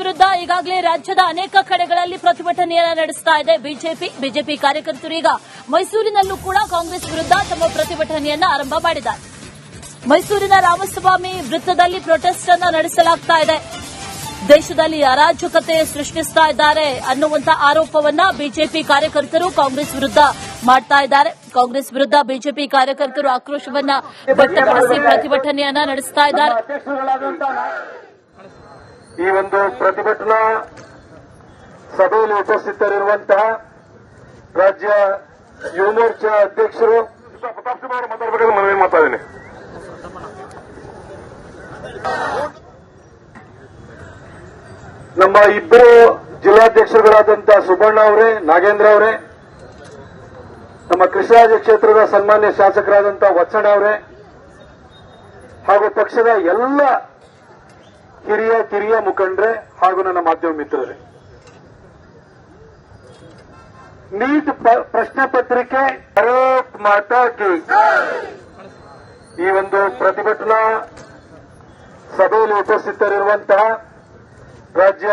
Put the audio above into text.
ವಿರುದ್ಧ ಈಗಾಗಲೇ ರಾಜ್ಯದ ಅನೇಕ ಕಡೆಗಳಲ್ಲಿ ಪ್ರತಿಭಟನೆಯನ್ನು ನಡೆಸ್ತಾ ಇದೆ ಬಿಜೆಪಿ ಕಾರ್ಯಕರ್ತರು ಈಗ ಮೈಸೂರಿನಲ್ಲೂ ಕೂಡ ಕಾಂಗ್ರೆಸ್ ವಿರುದ್ಧ ತಮ್ಮ ಪ್ರತಿಭಟನೆಯನ್ನು ಆರಂಭ ಮಾಡಿದ್ದಾರೆ. ಮೈಸೂರಿನ ರಾಮಸ್ವಾಮಿ ವೃತ್ತದಲ್ಲಿ ಪ್ರೊಟೆಸ್ಟ್ ಅನ್ನು ನಡೆಸಲಾಗ್ತಾ ಇದೆ. ದೇಶದಲ್ಲಿ ಅರಾಜಕತೆ ಸೃಷ್ಟಿಸ್ತಾ ಇದ್ದಾರೆ ಅನ್ನುವಂತ ಆರೋಪವನ್ನ ಬಿಜೆಪಿ ಕಾರ್ಯಕರ್ತರು ಕಾಂಗ್ರೆಸ್ ವಿರುದ್ಧ ಮಾಡ್ತಾ ಇದ್ದಾರೆ. ಕಾಂಗ್ರೆಸ್ ವಿರುದ್ಧ ಬಿಜೆಪಿ ಕಾರ್ಯಕರ್ತರು ಆಕ್ರೋಶವನ್ನ ವ್ಯಕ್ತಪಡಿಸಿ ಪ್ರತಿಭಟನೆಯನ್ನ ನಡೆಸ್ತಾ ಇದ್ದಾರೆ. ಈ ಒಂದು ಪ್ರತಿಭಟನಾ ಸಭೆಯಲ್ಲಿ ಉಪಸ್ಥಿತರಿರುವಂತಹ ರಾಜ್ಯ ಯುವ ಮೋರ್ಚಾ ಅಧ್ಯಕ್ಷರು ಪ್ರತಾಪ್ ಸಿಂಹ ಅವರು ಮಾತಾಡಬೇಕಾದ್ರೆ ಮನವಿ ಮಾತಾಡಿದ್ದೀನಿ. ನಮ್ಮ ಇಬ್ಬರು ಜಿಲ್ಲಾಧ್ಯಕ್ಷರುಗಳಾದಂತಹ ಸುಬ್ಬಣ್ಣ ಅವರೇ, ನಾಗೇಂದ್ರ ಅವರೇ, ನಮ್ಮ ಕೃಷ್ಣರಾಜ ಕ್ಷೇತ್ರದ ಸನ್ಮಾನ್ಯ ಶಾಸಕರಾದಂತಹ ವತ್ಸಣ್ಣ ಅವರೇ ಹಾಗೂ ಪಕ್ಷದ ಎಲ್ಲ ಕಿರಿಯ ಮುಖಂಡರೇ ಹಾಗೂ ನನ್ನ ಮಾಧ್ಯಮ ಮಿತ್ರರೇ, ನೀಟ್ ಪ್ರಶ್ನೆ ಪತ್ರಿಕೆ ಭಾರತ್ ಮಾತಾ ಕಿ ಈ ಒಂದು ಪ್ರತಿಭಟನಾ ಸಭೆಯಲ್ಲಿ ಉಪಸ್ಥಿತರಿರುವಂತಹ ರಾಜ್ಯ